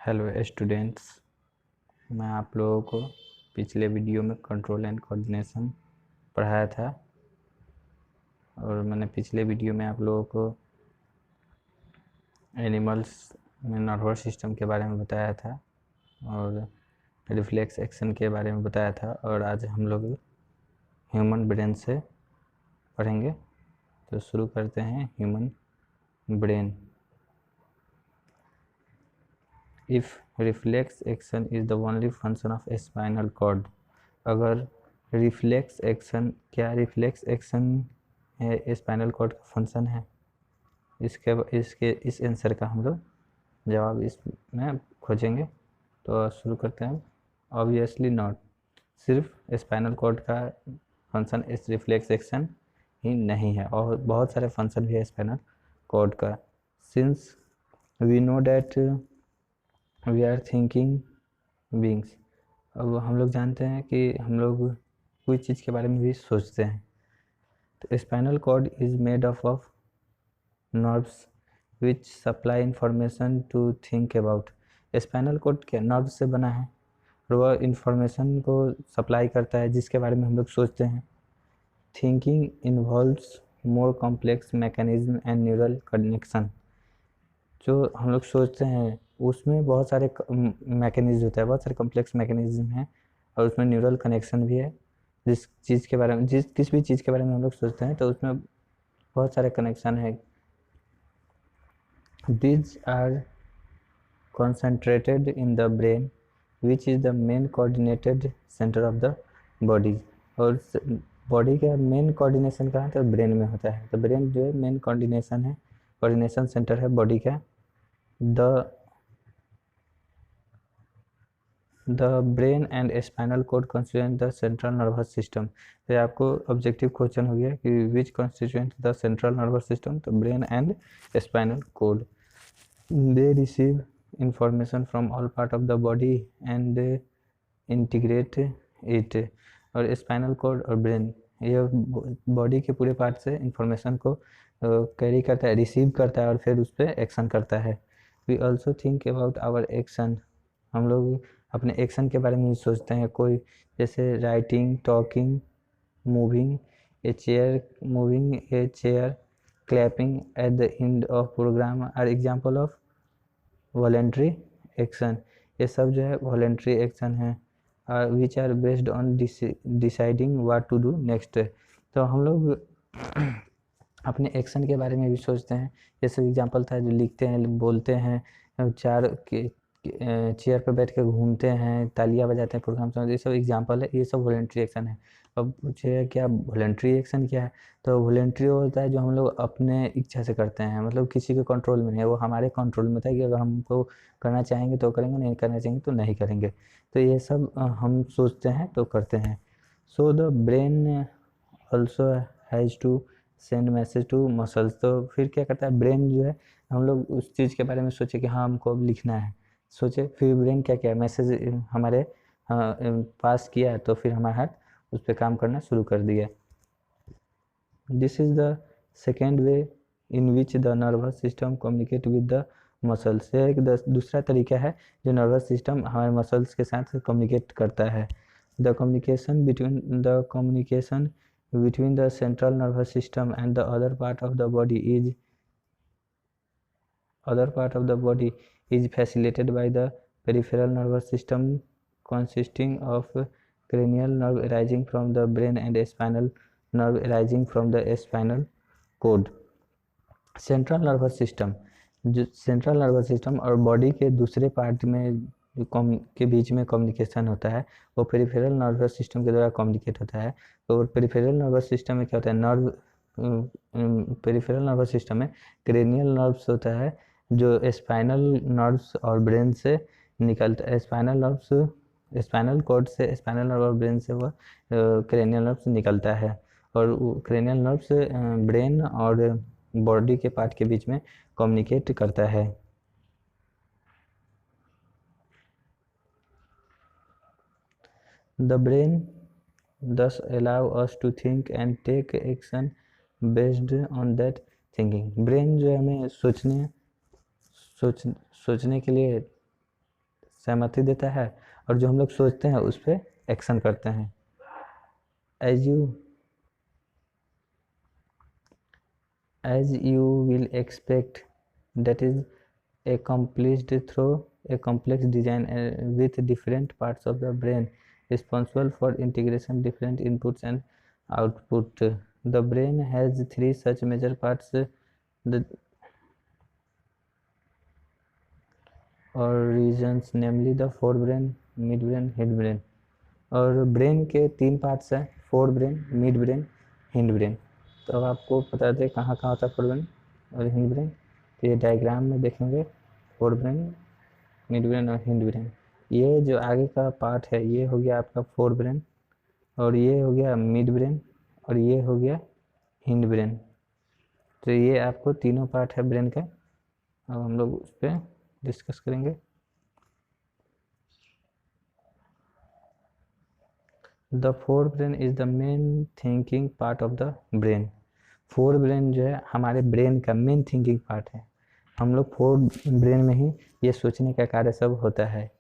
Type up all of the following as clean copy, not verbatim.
Hello students, मैं आप लोगों को पिछले वीडियो में कंट्रोल एंड कोऑर्डिनेशन पढ़ाया था और मैंने पिछले वीडियो में आप लोगों को एनिमल्स में नर्वस सिस्टम के बारे में बताया था और रिफ्लेक्स एक्शन के बारे में बताया था। और आज हम लोग ह्यूमन ब्रेन से पढ़ेंगे। तो शुरू करते हैं। Human brain. If reflex action is the only function of spinal cord, अगर रिफ्लेक्स एक्शन, क्या रिफ्लेक्स एक्शन है स्पाइनल कॉर्ड का फंक्शन है? इस आंसर का हम लोग जवाब इसमें खोजेंगे। तो शुरू करते हैं। ऑब्वियसली नॉट, सिर्फ स्पाइनल कॉर्ड का फंक्शन इस रिफ्लेक्स एक्शन ही नहीं है और बहुत सारे फंक्शन भी है स्पाइनल कॉर्ड का। Since we know that we are thinking beings, अब हम लोग जानते हैं कि हम लोग कोई चीज़ के बारे में भी सोचते हैं। तो spinal cord is made of nerves which supply information to think about. Spinal cord क्या नर्व से बना है और वह इंफॉर्मेशन को सप्लाई करता है जिसके बारे में हम लोग सोचते हैं। Thinking involves more complex mechanism and neural connection. जो हम लोग सोचते हैं उसमें बहुत सारे मैकेनिज्म होता है, बहुत सारे कॉम्प्लेक्स मैकेनिज्म हैं और उसमें न्यूरल कनेक्शन भी है। जिस चीज़ के बारे में किस भी चीज़ के बारे में हम लोग सोचते हैं तो उसमें बहुत सारे कनेक्शन है। These are concentrated in the brain, which is the main coordinated center of the body। और बॉडी का मेन कोऑर्डिनेशन कहाँ है? तो ब्रेन में होता है। तो ब्रेन जो है मेन कोऑर्डिनेशन है, कोऑर्डिनेशन सेंटर है बॉडी का। The brain and spinal cord constituent the central nervous system. तो आपको ऑब्जेक्टिव क्वेश्चन हो गया कि which constituent the central nervous system. तो brain and spinal cord, they receive information from all part of the body and they integrate it। और spinal cord और brain ये body के पूरे पार्ट से इंफॉर्मेशन को कैरी करता है, रिसीव करता है और फिर उस पर एक्शन करता है। We also think about our action, हम लोग अपने एक्शन के बारे में सोचते हैं। कोई जैसे writing, talking, moving a chair, clapping at the end of program are example of voluntary action. ये सब जो है वॉलेंट्री एक्शन है। Which are based on deciding what to do next. तो हम लोग अपने एक्शन के बारे में भी सोचते हैं। जैसे एग्जांपल था, जो लिखते हैं, बोलते हैं, चेयर पर बैठ के घूमते हैं, तालियां बजाते हैं प्रोग्राम, ये सब एग्जांपल है, ये सब वॉलेंट्री एक्शन है। अब पूछे क्या वॉलेंट्री एक्शन क्या है? तो वॉलेंट्री होता है जो हम लोग अपने इच्छा से करते हैं, मतलब किसी के कंट्रोल में नहीं है, वो हमारे कंट्रोल में था कि अगर हमको करना चाहेंगे तो करेंगे, नहीं करना चाहेंगे तो नहीं करेंगे। तो ये सब हम सोचते हैं तो करते हैं। So the brain also has to send message to muscles. तो फिर क्या करता है ब्रेन जो है, हम लोग उस चीज़ के बारे में सोचे कि हाँ हमको अब लिखना है, सोचे, फिर ब्रेन क्या किया, मैसेज हमारे पास किया, तो फिर हमारा हाथ उस पर काम करना शुरू कर दिया। This is the second way in which the nervous system communicate with the muscles. यह एक दूसरा तरीका है जो नर्वस सिस्टम हमारे मसल्स के साथ कम्युनिकेट करता है। The communication between the central nervous system and the other part of the body is facilitated by the peripheral nervous system consisting of cranial nerve arising from the brain and spinal nerve arising from the spinal cord। Central nervous system, जो central nervous system और body के दूसरे part में के बीच में communication होता है, वो पेरिफेरल नर्वस सिस्टम के द्वारा कम्युनिकेट होता है। तो पेरिफेरल नर्वस सिस्टम में क्या होता है, पेरिफेरल नर्वस सिस्टम में क्रेनियल नर्व्स होता है जो स्पाइनल नर्व्स और ब्रेन से निकलता है। स्पाइनल कॉर्ड से, स्पाइनल नर्व और ब्रेन से वह क्रेनियल नर्व्स निकलता है और क्रेनियल नर्व्स ब्रेन और बॉडी के पार्ट के बीच में कम्युनिकेट करता है। The brain thus allow us to think and take action based on that thinking। Brain जो है हमें सोचने के लिए सहमति देता है, और जो हम लोग सोचते हैं उस पर एक्शन करते हैं। as you will expect, that is accomplished through a complex design with different parts of the brain responsible for integration different inputs and output. The brain has three such major parts, the or regions, namely the forebrain, midbrain, hindbrain। और brain के तीन parts हैं, fore brain, mid brain, hind brain. तो अब आपको बता दें कहाँ कहाँ होता है फोर ब्रेन और हिंड ब्रेन। तो ये डायग्राम में देखेंगे, फोर ब्रेन, मिड ब्रेन और हिंड ब्रेन। ये जो आगे का पार्ट है ये हो गया आपका फोर ब्रेन, और ये हो गया मिड ब्रेन, और ये हो गया हिंड ब्रेन। तो ये आपको तीनों पार्ट है ब्रेन का। अब हम लोग उस पर डिस्कस करेंगे। The fore brain is the main thinking part of the brain. Fore brain जो है हमारे ब्रेन का मेन थिंकिंग पार्ट है। हम लोग फोर ब्रेन में ही ये सोचने का कार्य सब होता है।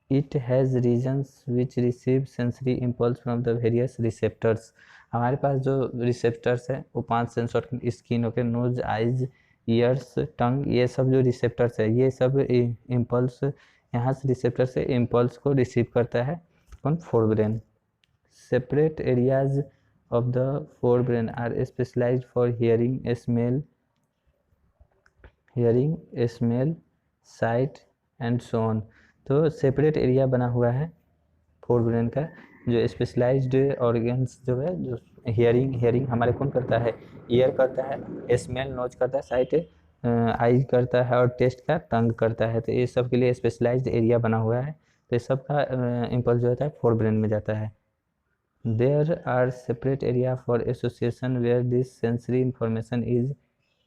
It has regions which receive sensory impulse from the various receptors. हमारे पास जो रिसेप्टर्स है वो 5 sensor, skin okay, nose, eyes, ears, tongue, ये सब जो रिसेप्टर्स है ये सब इम्पल्स यहाँ से रिसेप्टर से इम्पल्स को रिसीव करता है कौन, fore brain. Separate areas of the forebrain are specialized for hearing, smell, sight and so on। तो सेपरेट एरिया बना हुआ है फोरब्रेन का, जो स्पेशलाइज्ड ऑर्गन्स जो है, जो हियरिंग हमारे कौन करता है, ईयर करता है, स्मेल नोज करता है, साइट आई करता है, और टेस्ट का टंग करता है। तो ये सब के लिए स्पेशलाइज्ड एरिया बना हुआ है। तो ये सब का इम्पल्स जो होता है फोरब्रेन में जाता है। There are separate area for association where this sensory information is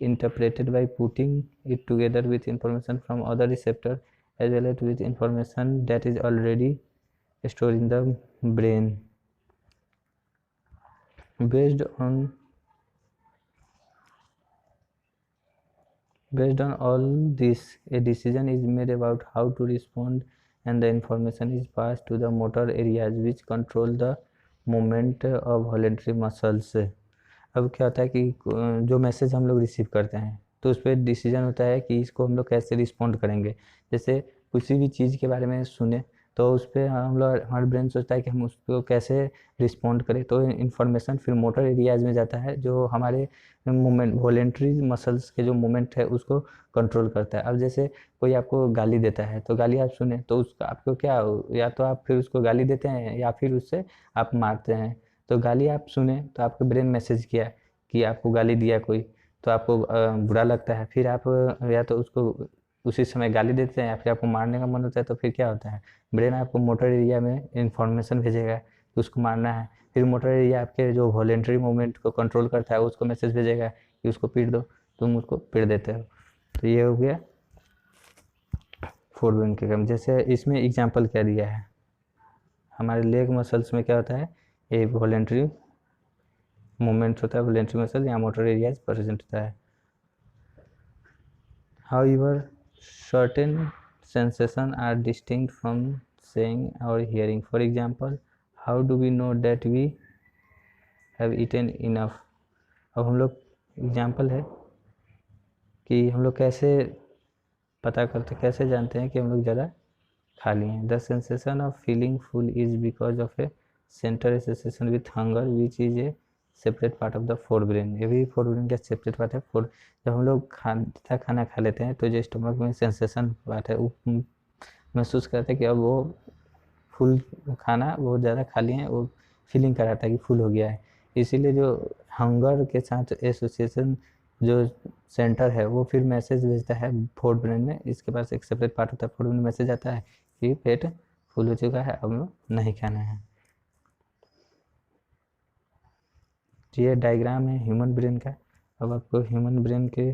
interpreted by putting it together with information from other receptor as well as with information that is already stored in the brain। Based on all this, a decision is made about how to respond and the information is passed to the motor areas which control the movement of voluntary muscles. अब क्या होता है कि जो message हम लोग receive करते हैं तो उस पर डिसीजन होता है कि इसको हम लोग कैसे रिस्पॉन्ड करेंगे। जैसे किसी भी चीज़ के बारे में सुने तो उस पर हम लोग, हमारा ब्रेन सोचता है कि हम उसको कैसे रिस्पॉन्ड करें। तो इन्फॉर्मेशन फिर मोटर एरियाज में जाता है जो हमारे मूवमेंट, वॉलेंट्री मसल्स के जो मूवमेंट है उसको कंट्रोल करता है। अब जैसे कोई आपको गाली देता है तो गाली आप सुने तो उसका आपको क्या, या तो आप फिर उसको गाली देते हैं या फिर उससे आप मारते हैं। तो गाली आप सुने तो आपके ब्रेन मैसेज किया कि आपको गाली दिया कोई, तो आपको बुरा लगता है, फिर आप या तो उसको उसी समय गाली देते हैं या फिर आपको मारने का मन होता है। तो फिर क्या होता है, ब्रेन आपको मोटर एरिया में इंफॉर्मेशन भेजेगा कि उसको मारना है। फिर मोटर एरिया आपके जो वॉलेंट्री मूवमेंट को कंट्रोल करता है उसको मैसेज भेजेगा कि उसको पीट दो, तुम उसको पीट देते हो। तो ये हो गया फोर ब्रेन के काम। जैसे इसमें एग्जाम्पल क्या दिया है, हमारे लेग मसल्स में क्या होता है, ये वॉलेंट्री मूवमेंट होता है, वॉलेंट्री मसल या मोटर एरियाज प्रेजेंट होता है। However, certain sensations are distinct from seeing or hearing. For example, how do we know that we have eaten enough? अब हम लोग एग्जाम्पल है कि हम लोग कैसे पता करते, कैसे जानते हैं कि हम लोग ज़्यादा खा लिए हैं। The sensation of feeling full is because of A centre association with hunger which is a separate part of the fore brain. ये भी फोर ब्रेन का सेपरेट पार्ट है। फोर, जब हम लोग खाना खा लेते हैं तो जो स्टमक में सेंसेशन पार्ट है वो महसूस करते हैं कि अब वो फुल, खाना बहुत ज़्यादा खा लिए हैं, वो फीलिंग कराता है कि फुल हो गया है। इसीलिए जो हंगर के साथ एसोसिएशन जो सेंटर है वो फिर मैसेज भेजता है फोर ब्रेन में। इसके पास एक सेपरेट पार्ट होता है, फोर ब्रेन में मैसेज आता है कि पेट फुल हो चुका है, अब नहीं खाना है। ये डायग्राम है ह्यूमन ब्रेन का। अब आपको ह्यूमन ब्रेन के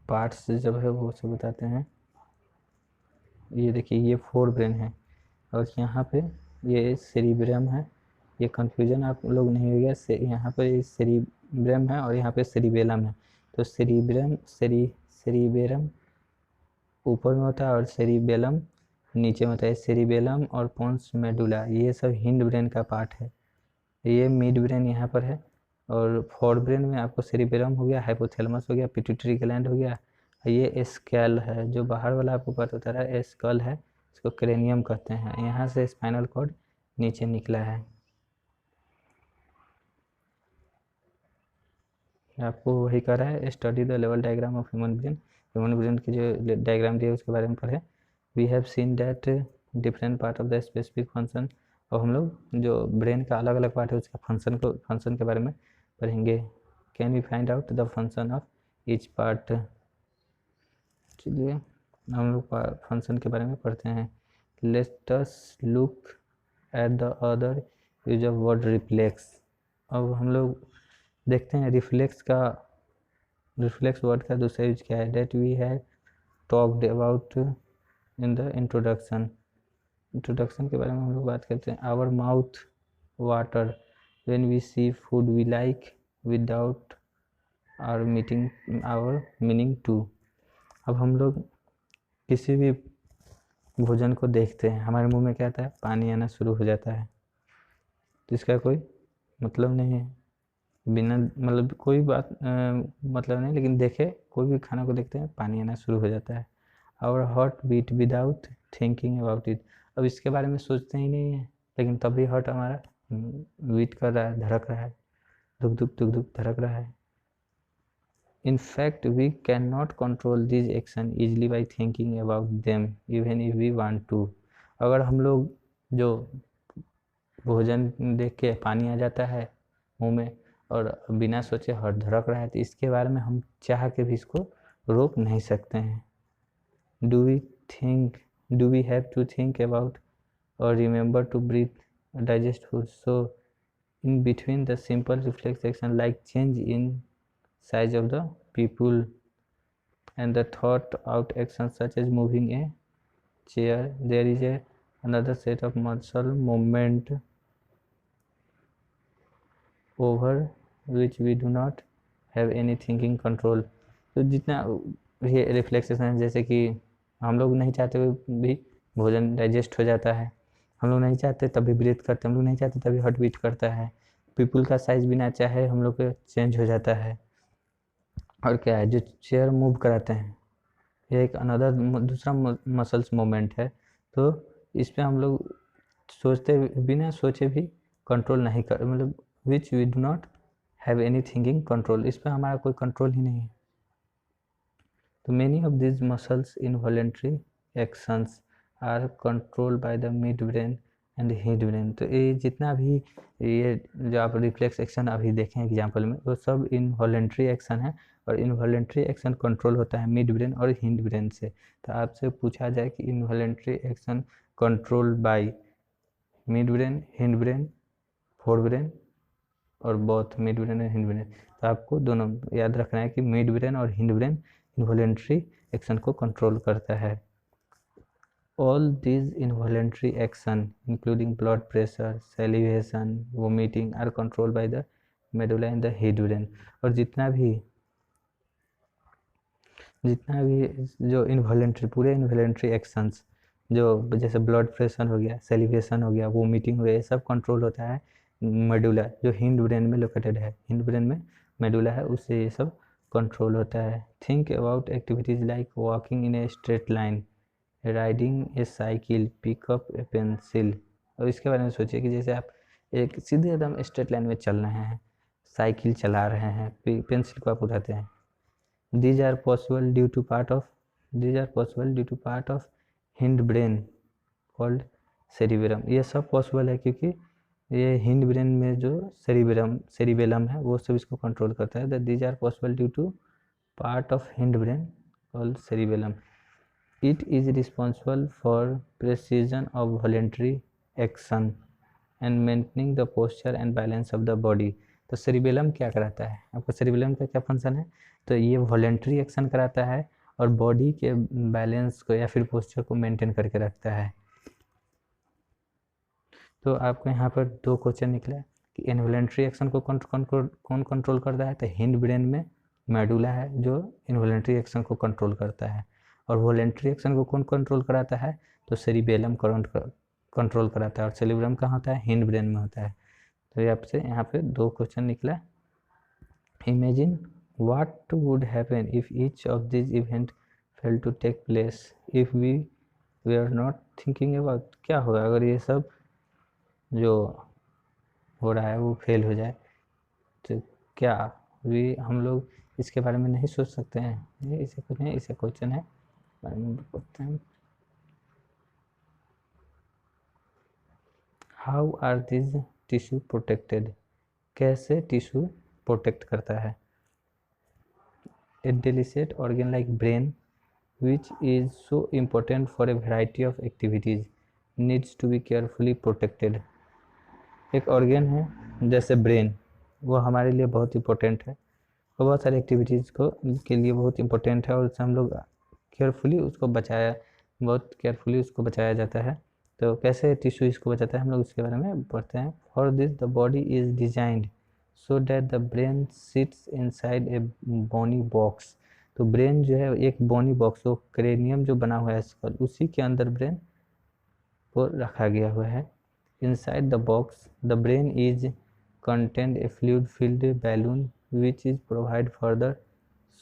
पार्ट्स जब है वो सब बताते हैं। ये देखिए, ये फोर ब्रेन है और यहाँ पे ये सेरिब्रम है। ये कन्फ्यूजन आप लोग नहीं हो गया, यहाँ पर ये सेरिब्रम है और यहाँ पे सेरिबेलम है। तो सेरिब्रम, सेरिबेरम ऊपर में होता है और सेरिबेलम नीचे में होता है। सेरिबेलम और पोन्स मेडुला ये सब हिंड ब्रेन का पार्ट है। ये मिड ब्रेन यहाँ पर है। और फोर ब्रेन में आपको सेरिबेलम हो गया, हाइपोथैलेमस हो गया, पिट्यूटरी ग्लैंड हो गया। ये स्कैल है जो बाहर वाला आपको पता होता है, स्कल है, इसको क्रेनियम कहते हैं। यहाँ से स्पाइनल कॉर्ड नीचे निकला है। आपको वही कर रहा है, स्टडी द लेवल diagram of human brain. Human brain की जो डायग्राम दिया उसके बारे में पढ़े। We have seen that different part of the specific function. और हम लोग जो ब्रेन का अलग अलग पार्ट है उसका फंक्शन के बारे में पढ़ेंगे। Can we find out the function of each part. चलिए हम लोग फंक्शन के बारे में पढ़ते हैं। Let us look at the other use of word reflex. अब हम लोग देखते हैं रिफ्लेक्स वर्ड का दूसरा यूज क्या है। That we have talked about in the introduction के बारे में हम लोग बात करते हैं। Our mouth water when we see food we like without our meaning to. अब हम लोग किसी भी भोजन को देखते हैं, हमारे मुंह में क्या आता है, पानी आना शुरू हो जाता है। तो इसका कोई मतलब नहीं है, बिना मतलब कोई बात मतलब नहीं, लेकिन देखे कोई भी खाना को देखते हैं पानी आना शुरू हो जाता है। Our heart beat without thinking about it. अब इसके बारे में सोचते ही नहीं है, लेकिन तब भी हार्ट हमारा बीट कर रहा है, धड़क रहा है, दुख दुख दुख दुख धड़क रहा है। In fact, we cannot control these actions easily by thinking about them, even if we want to. अगर हम लोग जो भोजन देख के पानी आ जाता है मुंह में और बिना सोचे हार्ट धड़क रहा है, तो इसके बारे में हम चाह के भी इसको रोक नहीं सकते हैं। Do we have to think about or remember to breathe, digest food? So, in between the simple reflex action like change in size of the people and the thought out actions such as moving a chair, there is another set of muscle movement over which we do not have any thinking control. तो जितना ये रिफ्लेक्सेशन है, जैसे कि हम लोग नहीं चाहते हुए भी भोजन डाइजेस्ट हो जाता है, हम लोग नहीं चाहते तभी ब्रीथ करते, हम लोग नहीं चाहते तभी हार्ट बीट करता है। पीपल का साइज बिना चाहे हम लोग चेंज हो जाता है। और क्या है, जो चेयर मूव कराते हैं, ये एक अनदर दूसरा मसल्स मूवमेंट है। तो इस पर हम लोग सोचते बिना सोचे भी कंट्रोल नहीं कर, मतलब which we do not have any thinking control, इस पर हमारा कोई कंट्रोल ही नहीं है। तो many of this muscles involuntary actions are controlled by the mid brain and hind brain. तो ये जितना भी ये जो आप रिफ्लेक्स एक्शन अभी देखें एग्जाम्पल में, वो सब इनवॉलेंट्री एक्शन है। और इनवॉलेंट्री एक्शन कंट्रोल होता है मिड ब्रेन और हिंड ब्रेन से। तो आपसे पूछा जाए कि involuntary action control by mid brain, hind brain, fore brain और बोथ मिड ब्रेन और हिंड ब्रेन, तो आपको दोनों याद रखना है कि मिड ब्रेन और हिंड ब्रेन इनवॉलेंट्री एक्शन को कंट्रोल करता है। All these involuntary action, including blood pressure, salivation, vomiting, are controlled by the medulla and the head brain। और जितना भी जो इनवॉलेंट्री पूरे इनवॉलेंट्री एक्शंस जो जैसे ब्लड प्रेशर हो गया, सेलिवेशन हो गया, वोमिटिंग हो गया, ये सब कंट्रोल होता है मेडुला जो हिंड ब्रेन में लोकेटेड है। हिंड ब्रेन में मेडुला है, उससे ये सब कंट्रोल होता है। Think about activities like walking in a straight line, riding A cycle, pickup A pencil. और इसके बारे में सोचिए कि जैसे आप एक सीधे एकदम स्ट्रेट लाइन में चल रहे हैं, साइकिल चला रहे हैं, पेंसिल को आप उठाते हैं। These are possible due to part of hind brain called cerebellum. ये सब पॉसिबल है क्योंकि ये हिंड ब्रेन में जो सेरिबेलम है वो सब इसको कंट्रोल करता है। These are possible due to part of hind brain called cerebellum. It is responsible for precision of voluntary action and maintaining the posture and balance of the body। तो cerebellum क्या कराता है, आपको सेरिबेलम का क्या function है, तो ये वॉलेंट्री एक्शन कराता है और बॉडी के बैलेंस को या फिर पोस्चर को मेंटेन करके रखता है। तो आपको यहाँ पर दो क्वेश्चन निकला कि इनवॉलेंट्री एक्शन को कौन कंट्रोल करता है, तो हिंड ब्रेन में मेडुला है जो इनवॉलेंट्री एक्शन को कंट्रोल करता है। और वॉलेंट्री एक्शन को कौन कंट्रोल कराता है, तो सेरिबेलम कंट्रोल कराता है। और सेरिब्रम कहाँ होता है, हिंड ब्रेन में होता है। तो ये आपसे यहाँ पे 2 क्वेश्चन निकला। Imagine what would happen if each of this event fail to take place if we are not thinking about. क्या होगा अगर ये सब जो हो रहा है वो फेल हो जाए, तो क्या हम लोग इसके बारे में नहीं सोच सकते हैं। ये इसे कुछ नहीं, इसे क्वेश्चन है बारे में बताते हैं। How are this tissue protected, कैसे टिश्यू प्रोटेक्ट करता है। A delicate organ like brain which is so important for a variety of activities needs to be carefully protected। एक ऑर्गन है जैसे ब्रेन, वो हमारे लिए बहुत इंपॉर्टेंट है और बहुत सारी एक्टिविटीज़ को के लिए बहुत इंपॉर्टेंट है और उससे हम लोग बहुत केयरफुली उसको बचाया जाता है। तो कैसे टिश्यू इसको बचाता है हम लोग इसके बारे में पढ़ते हैं। For this the body is designed so that the brain sits inside a bony box. तो ब्रेन जो है एक बोनी बॉक्स, वो क्रेनियम जो बना हुआ है स्कल, उसी के अंदर ब्रेन को रखा गया हुआ है। Inside the box the brain is content A fluid filled balloon which is provide further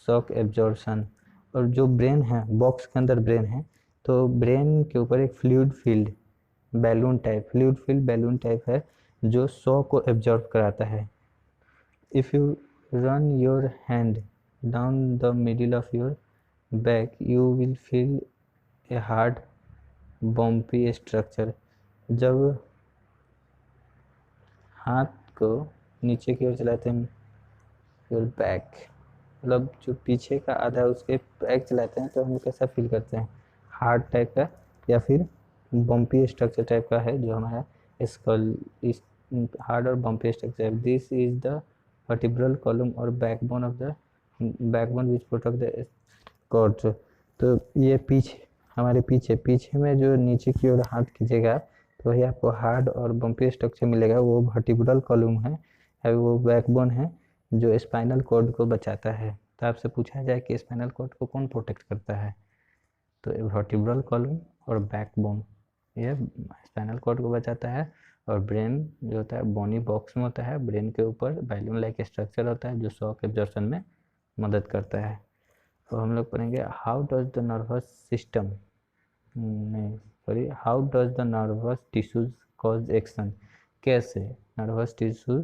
shock absorption. और जो ब्रेन है, बॉक्स के अंदर ब्रेन है, तो ब्रेन के ऊपर एक फ्लूइड फील्ड बैलून टाइप है जो शॉक को एब्जॉर्ब कराता है। If you run your hand down the middle of your back you will feel a hard bumpy structure। जब हाथ को नीचे की ओर चलाते हैं, योर बैक मतलब जो पीछे का आधा है उसके बैक चलाते हैं, तो हम कैसा फील करते हैं, हार्ड टाइप का या फिर बम्पी स्ट्रक्चर टाइप का है जो हमारा स्कल, इस हार्ड और bumpy structure. This is the vertebral column और backbone of the backbone which protect the cord. तो ये हमारे पीछे में जो नीचे की ओर हाथ खींचेगा तो वही आपको हार्ड और बम्पी स्ट्रक्चर मिलेगा, वो वर्टिब्रल कॉलम है वो बैकबोन है जो स्पाइनल कॉर्ड को बचाता है। तो आपसे पूछा जाए कि स्पाइनल कॉर्ड को कौन प्रोटेक्ट करता है, तो वर्टिब्रल कॉलम और बैकबोन ये स्पाइनल कॉर्ड को बचाता है। और ब्रेन जो होता है बोनी बॉक्स में होता है, ब्रेन के ऊपर बैलून लाइक स्ट्रक्चर होता है जो शॉक एब्जॉर्प्शन में मदद करता है। तो हम लोग पढ़ेंगे how does the nervous system how does the nervous tissues cause action, कैसे नर्वस टिश्यू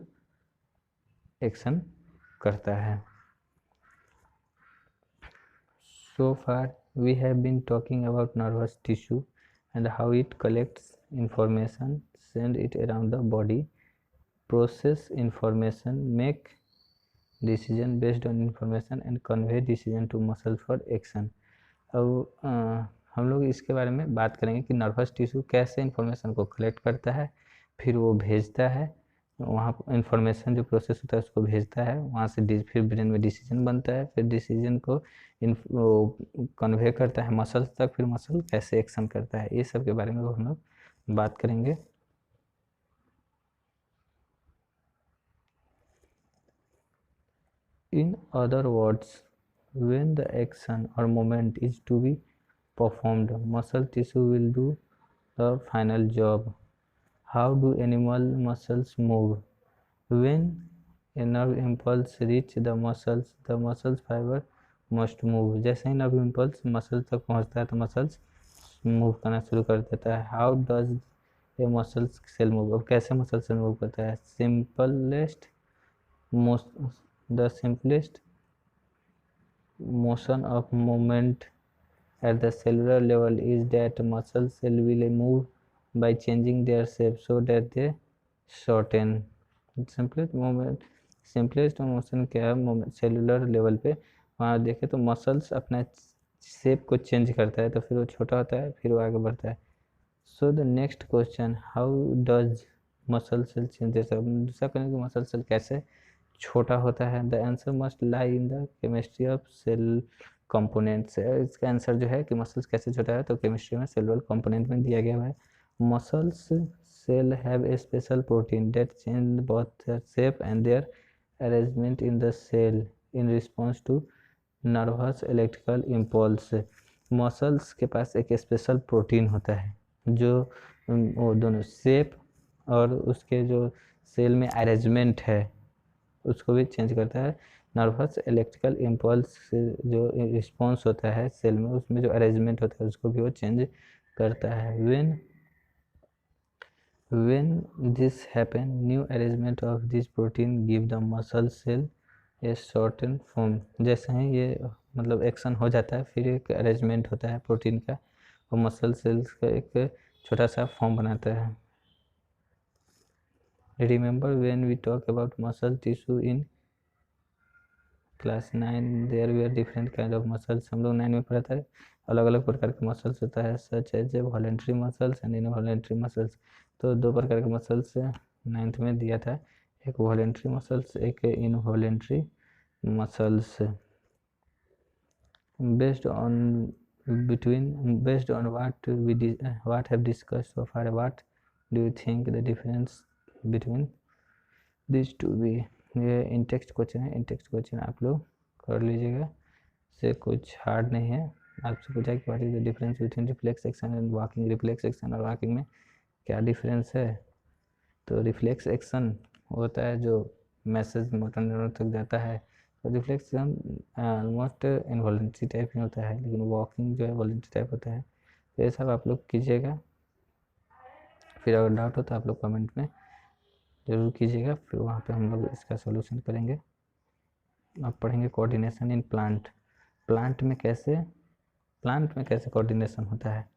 एक्शन करता है। So far we have been talking about nervous tissue and how it collects information, send it around the body, process information, make decision based on information and convey decision to muscle for action। अब हम लोग इसके बारे में बात करेंगे कि nervous tissue कैसे इंफॉर्मेशन को कलेक्ट करता है, फिर वो भेजता है वहाँ इंफॉर्मेशन जो प्रोसेस होता है उसको भेजता है, वहाँ से फिर ब्रेन में डिसीजन बनता है, फिर डिसीजन को कन्वे करता है मसल्स तक, फिर मसल कैसे एक्शन करता है, ये सब के बारे में हम लोग बात करेंगे। In other words, when the action or movement is to be performed, muscle tissue will do the final job। How do animal muscles move? When a nerve impulse reach the muscles fiber must move। जैसे ही nerve impulse muscle तक पहुंचता है तो muscles move करना शुरू कर देता है। How does a muscle cell move, अब कैसे मसल सेल मूव करता है। The simplest motion of movement at the cellular level is that muscle cell will move by changing their shape so that they shorten। Simplest motion क्या है cellular level पे, वहाँ देखें तो मसल्स अपना shape को चेंज करता है तो फिर वो छोटा होता है फिर वो आगे बढ़ता है। So the next question, how does muscle cell change, दूसरा करेंगे कि मसल सेल कैसे छोटा होता है। The answer must lie in the chemistry of cell components. इसका आंसर जो है कि मसल्स कैसे छोटा है तो केमिस्ट्री में सेलुलर कंपोनेंट में दिया गया है। Muscles cell have a special protein that change both their shape and their arrangement in the cell in response to nervous electrical impulse. Muscles के पास एक स्पेशल प्रोटीन होता है जो वो दोनों शेप और उसके जो सेल में अरेंजमेंट है उसको भी चेंज करता है। नर्वस इलेक्ट्रिकल इम्पल्स से जो रिस्पॉन्स होता है सेल में, उसमें जो अरेंजमेंट होता है उसको भी वो चेंज करता है। when this happen, new arrangement of this protein give the muscle cell a certain form। जैसे ही ये मतलब एक्शन हो जाता है फिर एक अरेंजमेंट होता है प्रोटीन का, और मसल सेल्स का एक छोटा सा फॉर्म बनाता है। Remember when we talk about muscle tissue in class 9 there we are different kind of muscles. हम लोग 9 में पढ़ा था अलग अलग प्रकार के मसल्स होता है, such as voluntary muscles and involuntary muscles. तो दो प्रकार के मसल्स 9th में दिया था, एक वॉलेंट्री मसल्स एक involuntary muscles. based on what have discussed so far, what do you think the difference between these two be। ये इन टेक्स्ट क्वेश्चन है, इन टेक्स्ट क्वेश्चन आप लोग कर लीजिएगा, से कुछ हार्ड नहीं है। आपसे पूछा कि what is the difference between reflex action and walking. Reflex action और वॉकिंग में क्या डिफरेंस है? तो रिफ्लेक्स एक्शन होता है जो मैसेज मोटर न्यूरॉन तक जाता है, तो reflex action almost involuntary type ही होता है, लेकिन वॉकिंग जो है वॉलेंट्री टाइप होता है। तो ये सब आप लोग कीजिएगा, फिर अगर डाउट हो तो आप लोग कमेंट में ज़रूर कीजिएगा, फिर वहाँ पे हम लोग इसका सॉल्यूशन करेंगे। अब पढ़ेंगे कोऑर्डिनेशन इन प्लांट। प्लांट में कैसे कोऑर्डिनेशन होता है।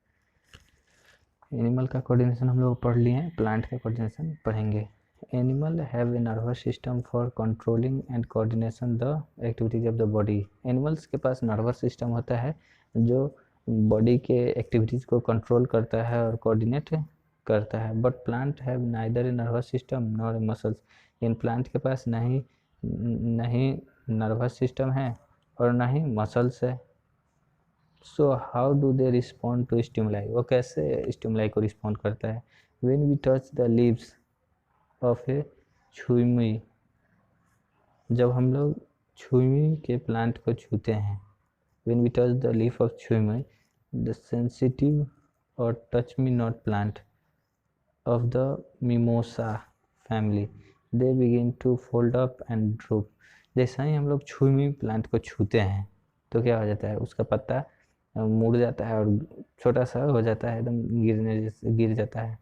एनिमल का कोऑर्डिनेशन हम लोग पढ़ लिए हैं, प्लांट का कोऑर्डिनेशन पढ़ेंगे। Animal have a nervous system for controlling and coordination the activities of the body. Animals के पास नर्वस सिस्टम होता है जो बॉडी के एक्टिविटीज़ को कंट्रोल करता है और कोऑर्डिनेट करता है। But plant have neither a nervous system nor a muscles. In plant के पास नहीं नर्वस सिस्टम है और ना ही मसल्स है। So how do they respond to stimuli. वो कैसे स्टिमुलाई को रिस्पॉन्ड करता है। When we touch the leaves of a छुई मुई, जब हम लोग छुई मुई के प्लांट को छूते हैं। When we touch the leaf of chhui mui the sensitive और touch me not plant of the mimosa family they begin to fold up and droop. जैसा ही हम लोग छुई मुई प्लांट को छूते हैं तो क्या हो जाता है, उसका पत्ता मुड़ जाता है और छोटा सा हो जाता है, एकदम गिर जाता है,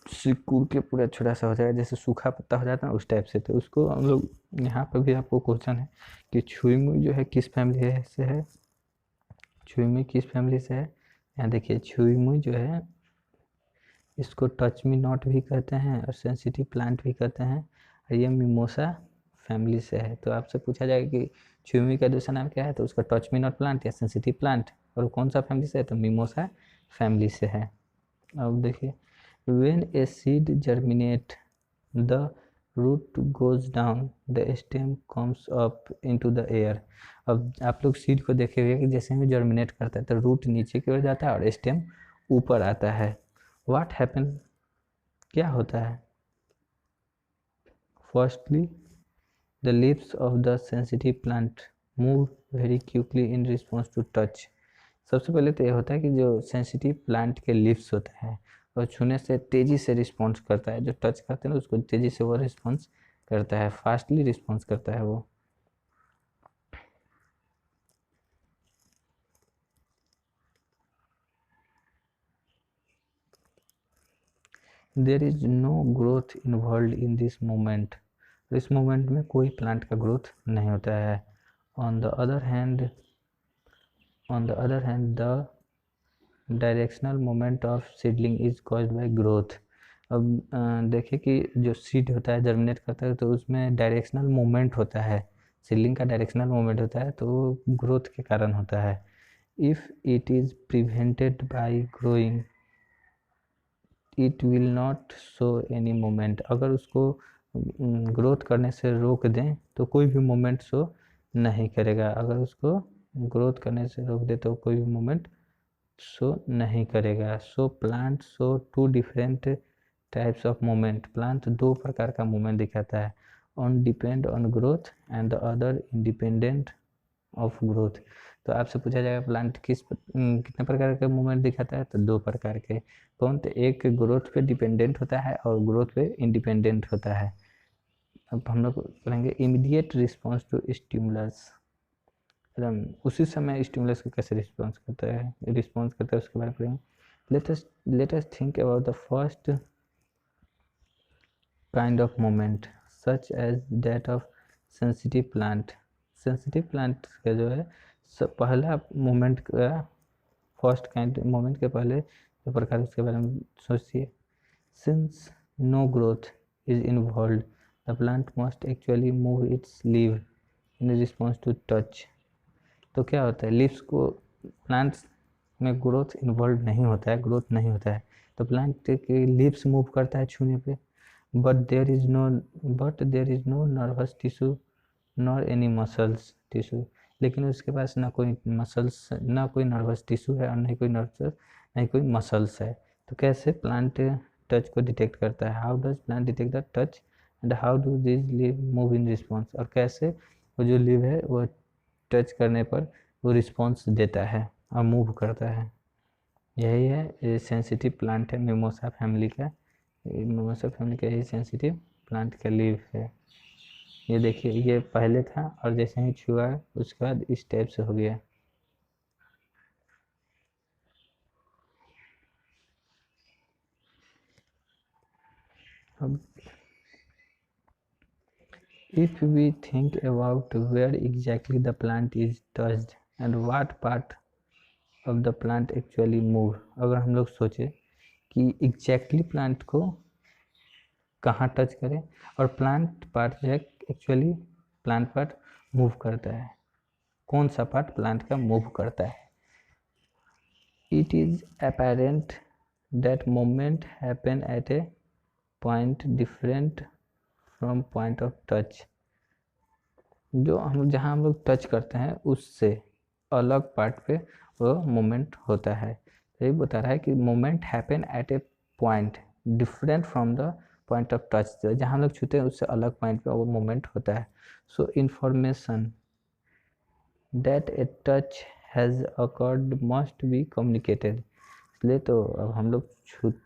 सिकुड़ के पूरा छोटा सा हो जाएगा, जैसे सूखा पत्ता हो जाता है उस टाइप से। तो उसको हम लोग यहाँ पर भी आपको क्वेश्चन है कि छुई मुई जो है किस फैमिली से है, छुई मुई किस फैमिली से है। यहाँ देखिए छुई मुई जो है इसको टच मी नॉट भी कहते हैं और सेंसिटिव प्लांट भी कहते हैं, और ये मिमोसा फैमिली से है। तो आपसे पूछा जाएगा कि छुई मुई का दूसरा नाम क्या है, तो उसका टच मी नॉट प्लांट या सेंसिटिव प्लांट, और कौन सा फैमिली से है, तो मिमोसा फैमिली से है। अब देखिए when a seed germinate the root goes down the stem comes up into the air। अब आप लोग सीड को देखे हुए कि जैसे ही जर्मिनेट करता है तो रूट नीचे की ओर जाता है और स्टेम ऊपर आता है। व्हाट हैपन, क्या होता है। Firstly the leaves of the sensitive plant move very quickly in response to touch. सबसे पहले तो ये होता है कि जो सेंसिटिव प्लांट के लिप्स होता है और छूने से तेज़ी से रिस्पॉन्स करता है, जो टच करते हैं ना उसको तेज़ी से वो रिस्पॉन्स करता है, फास्टली रिस्पॉन्स करता है वो। There is no growth involve in this movement. इस मोमेंट में कोई प्लांट का ग्रोथ नहीं होता है। On the other hand the directional movement of seedling is caused by growth. अब देखिए कि जो सीड होता है जर्मिनेट करता है तो उसमें डायरेक्शनल मोमेंट होता है, सीडलिंग का डायरेक्शनल मोमेंट होता है, तो वो ग्रोथ के कारण होता है। If it is prevented by growing it will not show any moment. अगर उसको ग्रोथ करने से रोक दें तो कोई भी मोमेंट शो नहीं करेगा। अगर उसको ग्रोथ करने से रोक दे तो कोई भी मोमेंट शो नहीं करेगा। So plant show two different types of moment. Plant दो प्रकार का मोमेंट दिखाता है, on depend on growth and the other independent of growth. तो आपसे पूछा जाएगा प्लांट कितने प्रकार के मूवमेंट दिखाता है, तो 2 प्रकार के। कौन? तो एक ग्रोथ पे डिपेंडेंट होता है और ग्रोथ पे इंडिपेंडेंट होता है। अब हम लोग पढ़ेंगे इमीडिएट रिस्पॉन्स टू स्टिमुलस। उसी समय स्टिमुलस को कैसे रिस्पॉन्स करता है उसके बारे में पढ़ेंगे। Let us think about the first kind of movement such as that of sensitive plant। sensitive plant का जो है पहला मूवमेंट का फर्स्ट काइंड मूवमेंट के पहले जो प्रकार उसके बारे में सोचिए। Since no growth is involve the plant must actually move its leave in response to touch. तो क्या होता है, लीव्स को प्लांट्स में ग्रोथ इन्वॉल्व नहीं होता है, ग्रोथ नहीं होता है, तो प्लांट के लीव्स मूव करता है छूने पे। but there is no nervous tissue nor any muscles tissue। लेकिन उसके पास ना कोई मसल्स, ना कोई नर्वस टिश्यू है और नहीं कोई नर्वस, नहीं कोई मसल्स है। तो कैसे प्लांट टच को डिटेक्ट करता है? How does plant detect the touch and how do this leave move in response. और कैसे वो जो लीव है वो टच करने पर वो रिस्पॉन्स देता है और मूव करता है। यही है सेंसिटिव प्लांट है मिमोसा फैमिली का। मिमोसा फैमिली का यही सेंसिटिव प्लांट का लीव है। ये देखिए, ये पहले था और जैसे ही छुआ उसके बाद इस टाइप से हो गया। अब if we think about where exactly the plant is touched and what part of the plant actually move। अगर हम लोग सोचे कि एग्जैक्टली प्लांट को कहाँ टच करें और प्लांट पार्ट जो है एक्चुअली प्लांट पार्ट मूव करता है, कौन सा पार्ट प्लांट का मूव करता है। It is apparent that moment happen at A point different from point of touch. जो हम जहाँ हम लोग टच करते हैं उससे अलग पार्ट पे वो मोमेंट होता है। तो ये बता रहा है कि moment happen at A point different from the point of touch. जहाँ हम लोग छूते हैं उससे अलग पॉइंट पे वो मोमेंट होता है। सो information that a touch has occurred must be communicated. इसलिए तो अब हम लोग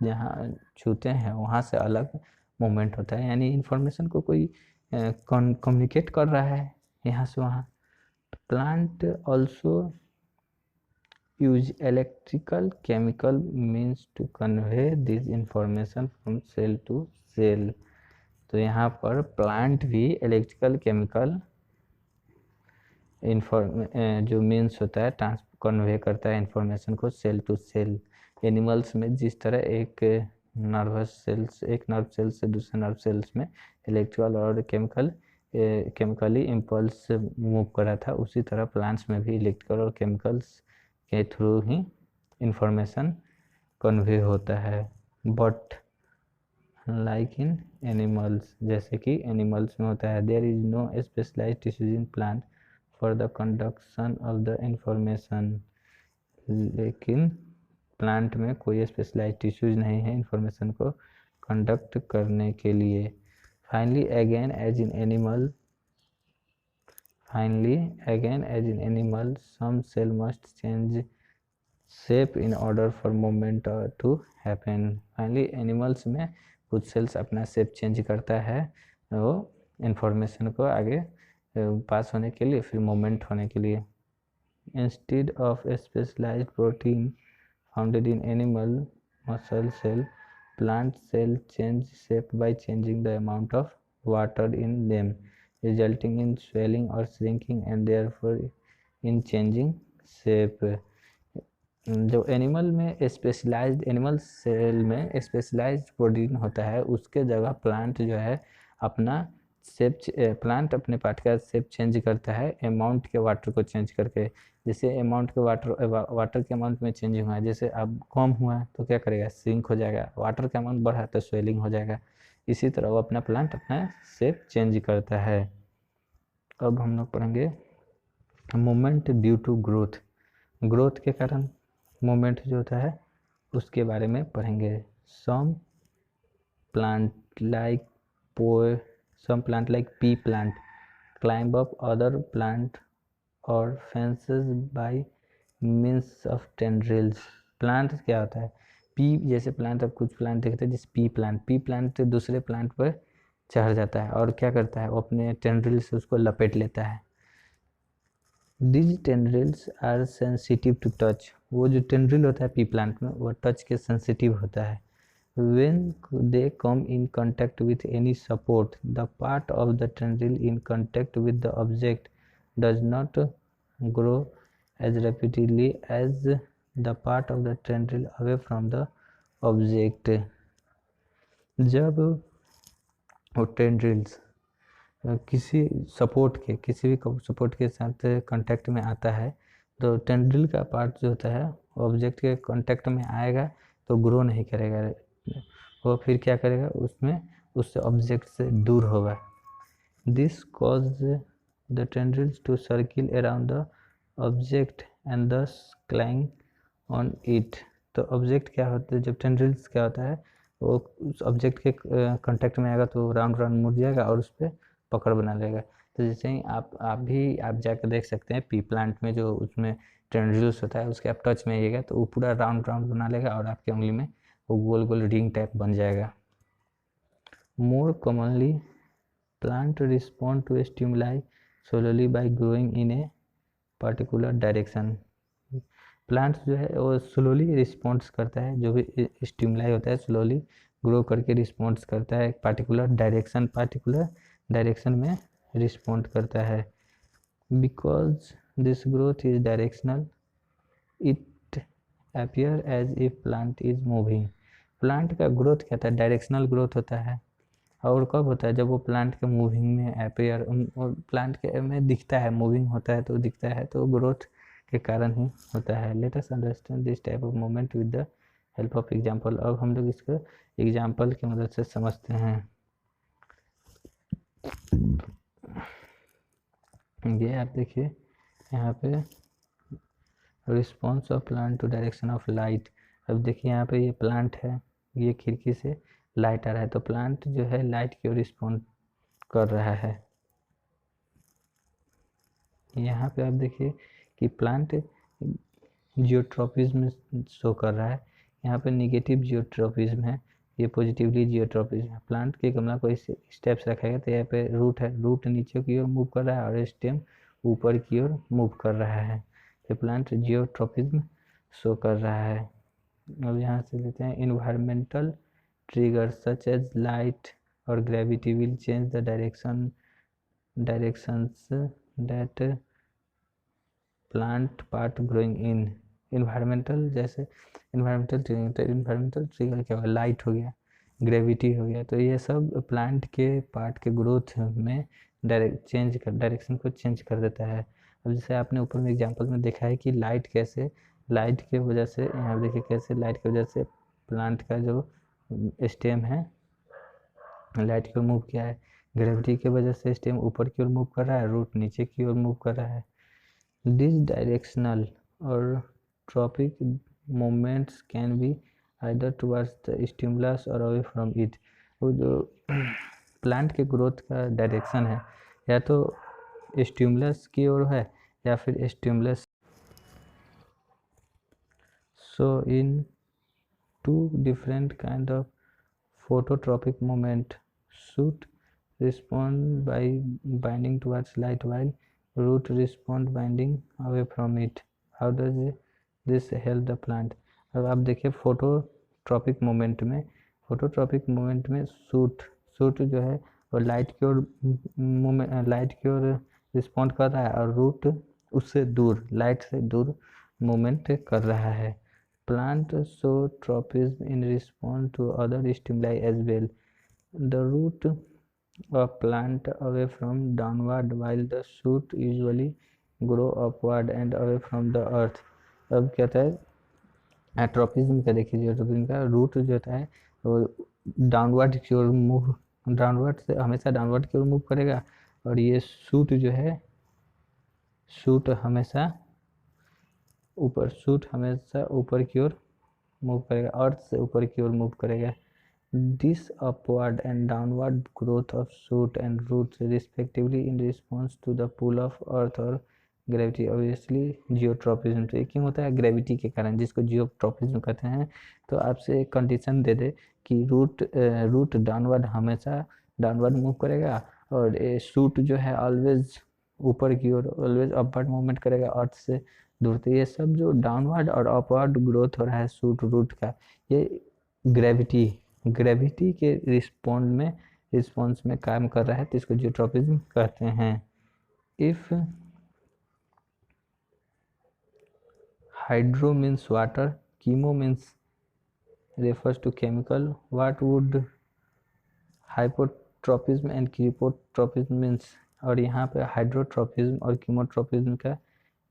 जहाँ छूते हैं वहाँ से अलग मोमेंट होता है, यानी इन्फॉर्मेशन को कोई कम्युनिकेट कर रहा है यहाँ से वहाँ। Plant also use electrical chemical means to convey this information from cell to cell. तो यहाँ पर प्लांट भी इलेक्ट्रिकल केमिकल जो मीन्स होता है कन्वे करता है इंफॉर्मेशन को सेल टू सेल। एनिमल्स में जिस तरह एक नर्व सेल से दूसरे नर्व सेल्स में इलेक्ट्रिकल और केमिकली इम्पल्स मूव करा था, उसी तरह प्लांट्स में भी इलेक्ट्रिकल और केमिकल्स के थ्रू ही इंफॉर्मेशन कन्वे होता है। बट लाइक इन एनिमल्स, जैसे कि एनिमल्स में होता है, there is no specialised tissues in plant for the conduction of the information. लेकिन प्लांट में कोई स्पेशलाइज्ड टिश्यूज नहीं है इंफॉर्मेशन को कंडक्ट करने के लिए। Finally again as in animal some cell must change shape in order for movement to happen. Finally animals में कुछ सेल्स अपना शेप चेंज करता है वो इंफॉर्मेशन को आगे पास होने के लिए, फिर मूवमेंट होने के लिए। Instead of specialised protein founded in animal muscle cell, plant cell change shape by changing the amount of water in them, resulting in swelling or shrinking and therefore in changing shape। जो animal cell में specialised protein होता है उसके जगह plant जो है अपना plant अपने पार्ट का शेप चेंज करता है अमाउंट के वाटर को चेंज करके। जैसे अमाउंट के वाटर के अमाउंट में चेंज हुआ है, जैसे अब कम हुआ तो क्या करेगा, श्रिंक हो जाएगा। वाटर का अमाउंट बढ़ा तो स्वेलिंग हो जाएगा। इसी तरह वो अपना प्लांट अपना शेप चेंज करता है। अब हम लोग पढ़ेंगे मूवमेंट ड्यू टू ग्रोथ के कारण मूवमेंट जो होता है उसके बारे में पढ़ेंगे। Some plant like pea plant climb up other plant और fences by means of tendrils. Plant क्या होता है? पी जैसे प्लांट, अब कुछ प्लांट देखते हैं जैसे पी प्लांट दूसरे प्लांट पर चढ़ जाता है और क्या करता है, वो अपने टेंड्रिल से उसको लपेट लेता है। These tendrils are sensitive to touch. वो जो टेंड्रिल होता है पी प्लांट में, वो टच के सेंसिटिव होता है। When they come in contact with any support, the part of the tendril in contact with the object does not grow as rapidly as the part of the tendril away from the object. जब वो tendrils किसी भी support के साथ contact में आता है, तो टेंड्रिल का पार्ट जो होता है ऑब्जेक्ट के कांटेक्ट में आएगा तो ग्रो नहीं करेगा, वो फिर क्या करेगा, उससे ऑब्जेक्ट से दूर होगा। This cause the tendrils to circle around the object and thus cling on it. तो ऑब्जेक्ट क्या होता है, जब टेंड्रिल्स क्या होता है, वो उस ऑब्जेक्ट के कांटेक्ट में आएगा तो राउंड राउंड मुड़ जाएगा और उस पर पकड़ बना लेगा। तो जैसे ही आप जाकर देख सकते हैं पी प्लांट में जो उसमें टेंड्रिल्स होता है, उसके आप टच में आइएगा तो वो पूरा राउंड राउंड बना लेगा और आपकी उंगली में वो गोल गोल रिंग टाइप बन जाएगा। More commonly plant respond to stimuli slowly by growing in a particular direction. Plants जो है वो स्लोली रिस्पॉन्स करता है, जो भी स्टिमुलाई होता है स्लोली ग्रो करके रिस्पॉन्स करता है, पार्टिकुलर डायरेक्शन में रिस्पॉन्ड करता है। Because this growth is directional it appear as if plant is moving. Plant का ग्रोथ क्या होता है, डायरेक्शनल ग्रोथ होता है। और कब होता है, जब वो प्लांट के मूविंग में अपीयर, प्लांट के में दिखता है, मूविंग होता है तो दिखता है, तो ग्रोथ के कारण ही होता है। Let us understand this type of movement with the help of example. अब हम लोग इसको एग्जांपल की मदद से समझते हैं। ये आप देखिए यहाँ पे response of plant to direction of light. अब देखिए यहाँ पे ये प्लांट है, ये खिड़की से लाइट आ रहा है तो प्लांट जो है लाइट की ओर रिस्पॉन्ड कर रहा है। यहाँ पे आप देखिए कि प्लांट जियोट्रॉपिज्म शो कर रहा है, यहाँ पे निगेटिव जियोट्रॉपिज्म है, ये पॉजिटिवली जियोट्रॉपिज्म है। प्लांट के गमला को इस स्टेप्स रखा गया तो यहाँ पे रूट है, रूट नीचे की ओर मूव कर रहा है और स्टेम ऊपर की ओर मूव कर रहा है, तो प्लांट जियोट्रॉपिज्म शो कर रहा है। अब यहाँ से लेते हैं environmental trigger such as light और gravity will change the directions that plant part growing in. Environmental जैसे इन्वायरमेंटल ट्रिगर, तो इन्वायरमेंटल ट्रिगर क्या होगा, लाइट हो गया, ग्रेविटी हो गया, तो ये सब प्लांट के पार्ट के ग्रोथ में डायरेक्शन को चेंज कर देता है। अब जैसे आपने ऊपर में एग्जांपल में देखा है कि लाइट के वजह से, यहाँ देखिए कैसे लाइट की वजह से प्लांट का जो स्टेम है लाइट की ओर मूव किया है, ग्रेविटी की वजह से स्टेम ऊपर की ओर मूव कर रहा है, रूट नीचे की ओर मूव कर रहा है। These directional or tropic movements can be either towards the stimulus or away from it। वो जो प्लांट के ग्रोथ का डायरेक्शन है या तो स्टिमुलस की ओर है या फिर stimulus. So in two different kind of phototropic movement, shoot respond by binding towards light while root respond binding away from it। How does this help the plant? अब आप देखिए फोटोट्रॉपिक मोमेंट में shoot जो है वो light की ओर respond कर रहा है और रूट उससे दूर, लाइट से दूर मूवमेंट कर रहा है। Plant show tropism in response to other stimuli as well. The root of plant away from downward while the shoot usually grow upward and away from the earth। अब क्या होता है ट्रॉपिज्म का, देखिए ट्रॉपिज्म का रूट जो होता है वो डाउनवर्ड की ओर मूव, हमेशा डाउनवर्ड की ओर मूव करेगा, और ये शूट जो है हमेशा ऊपर की ओर मूव करेगा, अर्थ से ऊपर की ओर मूव करेगा। This upward and downward growth of shoot and root respectively in response to the pull of earth और ग्रेविटी ऑब्वियसली जियोट्रॉपिज्म। तो ये क्यों होता है? ग्रेविटी के कारण, जिसको जियोट्रॉपिज्म कहते हैं। तो आपसे एक कंडीशन दे दे कि रूट डाउनवर्ड हमेशा डाउनवर्ड मूव करेगा, और शूट जो है ऑलवेज ऊपर की ओर ऑलवेज अपवर्ड मूवमेंट करेगा अर्थ से दूर। तो ये सब जो डाउनवर्ड और अपवर्ड ग्रोथ हो रहा है शूट रूट का, ये ग्रेविटी के रिस्पॉन्स में काम कर रहा है, तो इसको जियोट्रॉपिज्म कहते हैं। If hydro means water, chemo means refers to chemical, what would hypotropism and chemotropism means? और यहाँ पे हाइड्रोट्रोपिज्म और कीमोट्रोपिज्म का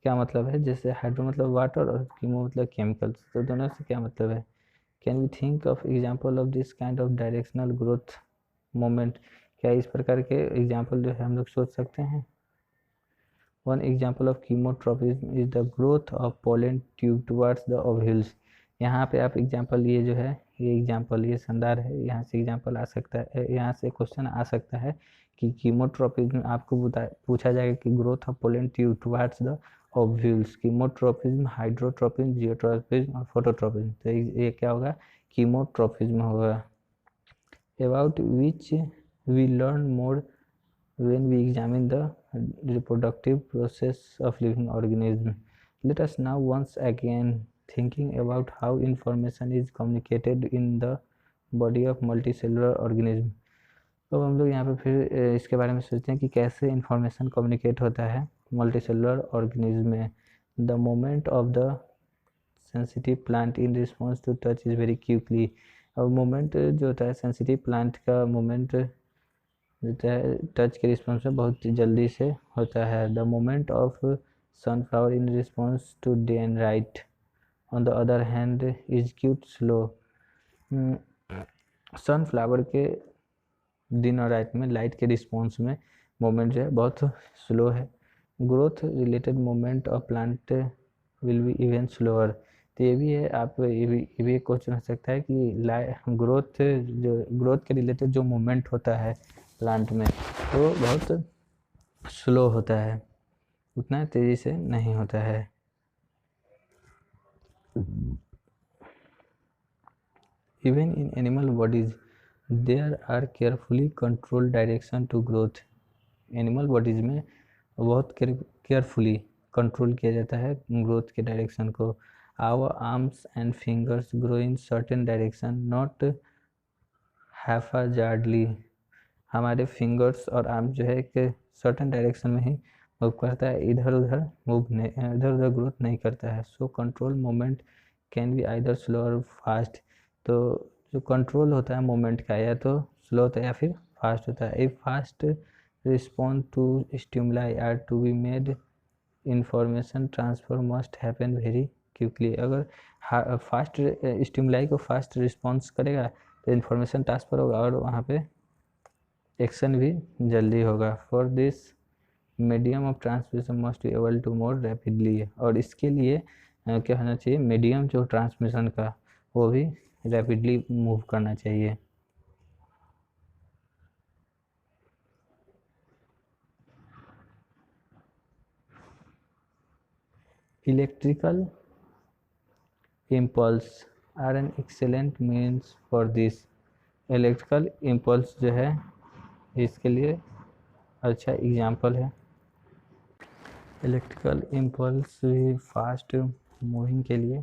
क्या मतलब है? जैसे हाइड्रो मतलब वाटर और कीमो मतलब केमिकल्स, तो दोनों से क्या मतलब है? Can we think of example of this kind of directional growth movement? क्या इस प्रकार के एग्जाम्पल जो है हम लोग सोच सकते हैं? One example of chemotropism is the growth of pollen tube towards the ovules. यहाँ पे आप एग्जाम्पल ये जो है ये शानदार है, यहाँ से एग्जाम्पल आ सकता है, यहाँ से क्वेश्चन आ सकता है कि कीमोट्रोपिज्म आपको पूछा जाएगा कि growth of pollen tube towards the ovules. Chemotropism, hydrotropism, geotropism और फोटोट्रोपिज्म। तो ये क्या होगा? कीमोट्रोपिज्म होगा। About which we learn more when we examine the reproductive process of living organism. Let us now once again thinking about how information is communicated in the body of multicellular organism. तो हम लोग यहाँ पे फिर इसके बारे में सोचते हैं कि कैसे इंफॉर्मेशन कम्युनिकेट होता है मल्टीसेलुलर ऑर्गेनिज्म में। The movement of the sensitive plant in response to touch is very quickly. और मोमेंट जो होता है सेंसिटिव प्लांट का मोमेंट टच के रिस्पॉन्स में बहुत जल्दी से होता है। The movement of sunflower in response to day and night on the other hand is quite slow. Sunflower के दिन और रात में लाइट के रिस्पॉन्स में मोमेंट जो है बहुत स्लो है। Growth related moment of plant will be even slower. तो ये भी है, आप ये भी क्वेश्चन हो सकता है कि ग्रोथ के रिलेटेड जो मोमेंट होता है प्लांट में तो बहुत स्लो होता है, उतना तेज़ी से नहीं होता है। Even in animal bodies there are carefully control direction to growth. Animal bodies में बहुत केयरफुली कंट्रोल किया जाता है ग्रोथ के डायरेक्शन को। Our arms and fingers grow in certain direction not haphazardly. हमारे फिंगर्स और आर्म जो है एक सर्टेन डायरेक्शन में ही मूव करता है, इधर उधर ग्रोथ नहीं करता है। So control moment can be either slow और फास्ट। तो जो कंट्रोल होता है मोमेंट का या तो स्लो होता है या फिर फास्ट होता है। If fast respond to stimuli are to be made information transfer must happen very quickly. अगर फास्ट स्टिमुलाई को फास्ट रिस्पॉन्स करेगा तो इन्फॉर्मेशन ट्रांसफ़र होगा और वहाँ पे एक्शन भी जल्दी होगा। For this medium of transmission must be able to move rapidly. और इसके लिए क्या होना चाहिए? मीडियम जो ट्रांसमिशन का वो भी रैपिडली मूव करना चाहिए। Electrical impulse are an excellent means for this. Electrical impulse जो है इसके लिए अच्छा एग्जाम्पल है। इलेक्ट्रिकल इम्पल्स भी फास्ट मूविंग के लिए,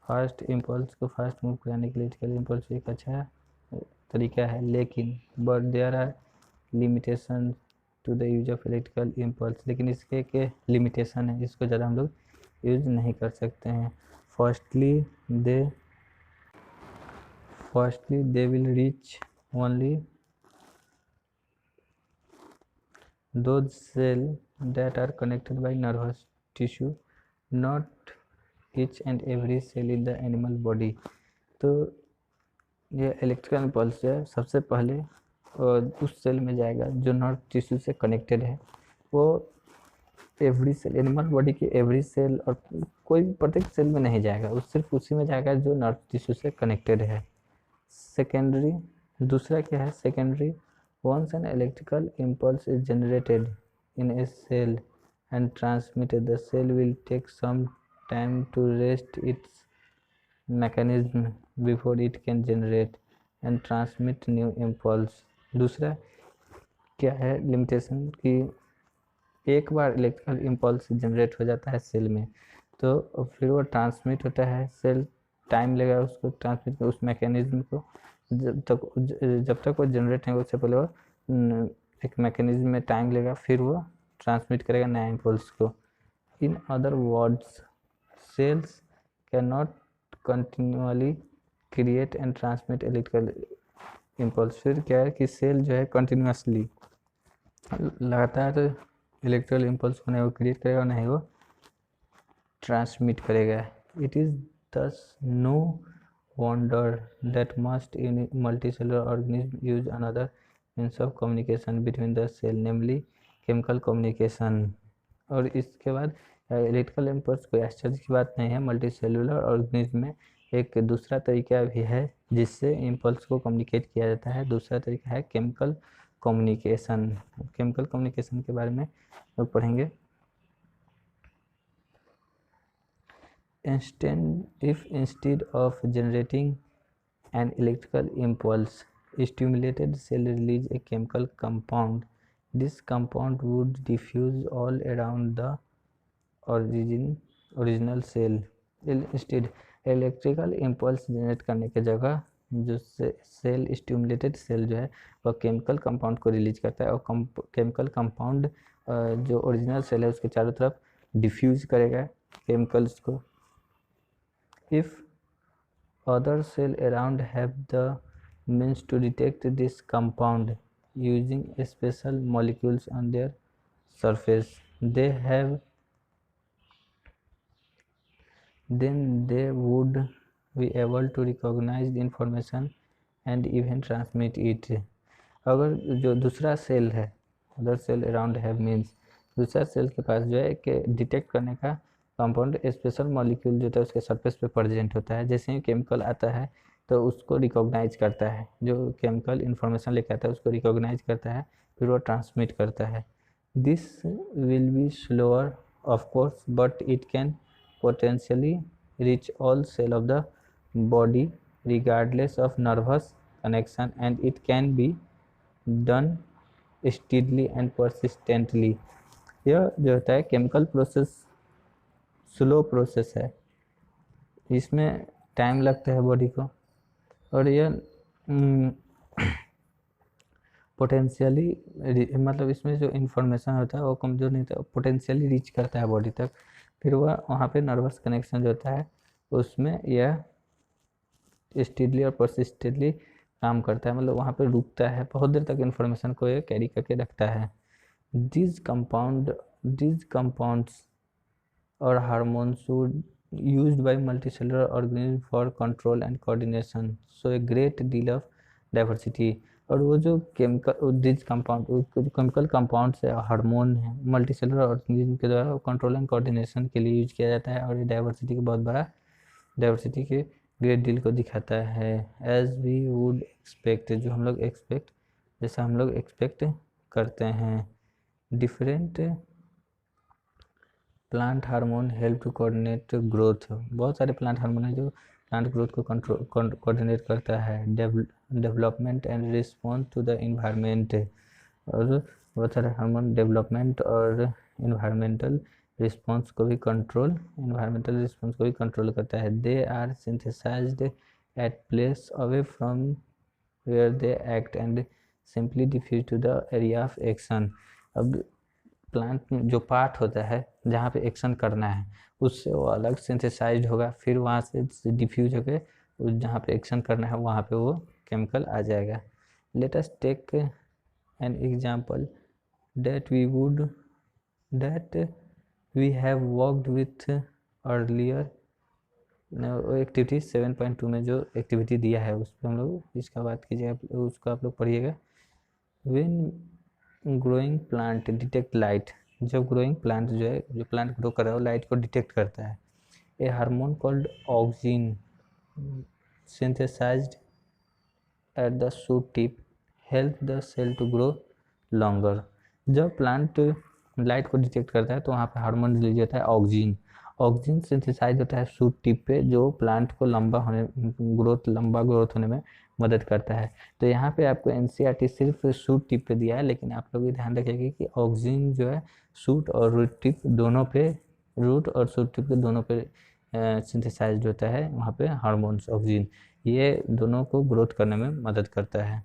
फास्ट इम्पल्स को फास्ट मूव कराने के लिए इलेक्ट्रिकल इम्पल्स एक अच्छा तरीका है। लेकिन but there are limitation to the use of electrical impulse. लेकिन इसके एक लिमिटेशन है, इसको ज़्यादा हम लोग यूज नहीं कर सकते हैं। Firstly they will reach only those cells that are connected by nervous tissue, not each and every cell in the animal body। तो ये इलेक्ट्रिकल इम्पल्स है सबसे पहले उस सेल में जाएगा जो नर्व टिश्यू से कनेक्टेड है। वो एवरी सेल, एनिमल बॉडी के एवरी सेल और कोई भी प्रत्येक सेल में नहीं जाएगा, वो सिर्फ उसी में जाएगा जो नर्व टिश्यू से कनेक्टेड है। सेकेंडरी, दूसरा क्या है? Secondary, once an electrical impulse is generated in a cell and transmit it. The cell will take some time to rest its mechanism before it can generate and transmit new impulse. दूसरा क्या है limitation कि एक बार electrical impulse generate हो जाता है cell में तो फिर वो ट्रांसमिट होता है, सेल टाइम लगेगा उसको ट्रांसमिट उस मैकेनिज्म को, जब तक वो जनरेट नहीं उससे पहले वो एक मैकेनिज्म में टाइम लगेगा, फिर वो ट्रांसमिट करेगा नया इम्पल्स को. In other words cells can not continually create and transmit electrical impulse. फिर क्या है कि सेल जो है कंटिन्यूसली लगातार इलेक्ट्रिकल इम्पल्स को नहीं वो क्रिएट करेगा और नहीं वो ट्रांसमिट करेगा. It is thus no wonder that most multicellular organisms use another means of communication between the cell, namely chemical communication. और इसके बाद इलेक्ट्रिकल इम्पल्स कोई आश्चर्य की बात नहीं है, मल्टीसेलुलर ऑर्गेनिज्म में एक दूसरा तरीका भी है जिससे इम्पल्स को कम्युनिकेट किया जाता है. दूसरा तरीका है केमिकल कम्युनिकेशन. केमिकल कम्युनिकेशन के बारे में लोग पढ़ेंगे. If instead of generating an electrical impulse, stimulated cell release a chemical compound, this compound would diffuse all around the original cell. Instead, electrical impulse generate करने के जगह जो सेल स्टिमुलेटेड सेल जो है वह केमिकल कंपाउंड को release करता है और केमिकल कंपाउंड जो ओरिजिनल सेल है उसके चारों तरफ डिफ्यूज करेगा केमिकल्स को. If other cell around have the means to detect this compound using special molecules on their surface, then they would be able to recognize the information and even transmit it. अगर जो दूसरा cell है other cell around have means दूसरा cell के पास जो है कि डिटेक्ट करने का कंपाउंड स्पेशल मॉलिक्यूल जो होता है उसके सरफेस पे प्रेजेंट होता है. जैसे ही केमिकल आता है तो उसको रिकॉग्नाइज करता है, जो केमिकल इन्फॉर्मेशन लेकर आता है उसको रिकॉग्नाइज करता है, फिर वो ट्रांसमिट करता है. This will be slower of course but it can potentially reach all cell of the body regardless of nervous connection and it can be done steadily and persistently. यह जो होता है केमिकल प्रोसेस स्लो प्रोसेस है, इसमें time लगता है body को और यह पोटेंशियली मतलब इसमें जो इन्फॉर्मेशन होता है वो कमज़ोर नहीं होता, पोटेंशियली रीच करता है बॉडी तक, फिर वह वहाँ पे नर्वस कनेक्शन जो होता है उसमें यह स्टीडली और परसिस्टेंटली काम करता है, मतलब वहाँ पे रुकता है, बहुत देर तक इन्फॉर्मेशन को ये कैरी करके रखता है. these compounds or hormones used by multicellular organisms for control and coordination, so a great deal of diversity. और वो जो केमिकल कंपाउंड्स है हार्मोन है मल्टीसेलुलर ऑर्गेनिज्म के द्वारा कंट्रोल एंड कोऑर्डिनेशन के लिए यूज किया जाता है और ये डाइवर्सिटी के बहुत बड़ा डाइवर्सिटी के ग्रेट डील को दिखाता है. एज वी वुड एक्सपेक्ट जैसा हम लोग एक्सपेक्ट करते हैं. Different plant hormone help to coordinate growth. बहुत सारे प्लांट हार्मोन है जो प्लांट ग्रोथ को कोऑर्डिनेट करता है. Development and response to the environment. और बहुत सारे हार्मोन डेवलपमेंट और इन्वायरमेंटल रिस्पॉन्स को भी कंट्रोल करता है. They are synthesised at place away from where they act and simply diffuse to the area of action. अब प्लांट में जो पार्ट होता है जहाँ पे एक्शन करना है उससे वो अलग सिंथेसाइज्ड होगा, फिर वहाँ से डिफ्यूज होकर जहाँ पे एक्शन करना है वहाँ पे वो केमिकल आ जाएगा. Let us take an example that we have worked with earlier activity 7.2 में जो एक्टिविटी दिया है उस पर हम लोग इसका बात कीजिएगा, उसको आप लोग पढ़िएगा. When growing plant detect light, जब ग्रोइंग प्लांट जो है जो प्लांट ग्रो कर रहा है वो लाइट को डिटेक्ट करता है. A hormone called auxin synthesized at the shoot tip help the cell to grow longer. जब प्लांट लाइट को डिटेक्ट करता है तो वहाँ पे हार्मोन रिलीज होता है ऑक्सीजन। ऑक्सीजन सिंथेसाइज होता है शूट टिप पे, जो प्लांट को लंबा ग्रोथ होने में मदद करता है। तो यहाँ पे आपको एनसीईआरटी सिर्फ शूट टिप पे दिया है, लेकिन आप लोग भी ध्यान रखिएगा कि ऑक्सीजन जो है शूट और रूट टिप दोनों पे, रूट और शूट टिप पे दोनों पे सिंथेसाइज होता है वहाँ पे हार्मोन्स ऑक्सीजन, ये दोनों को ग्रोथ करने में मदद करता है।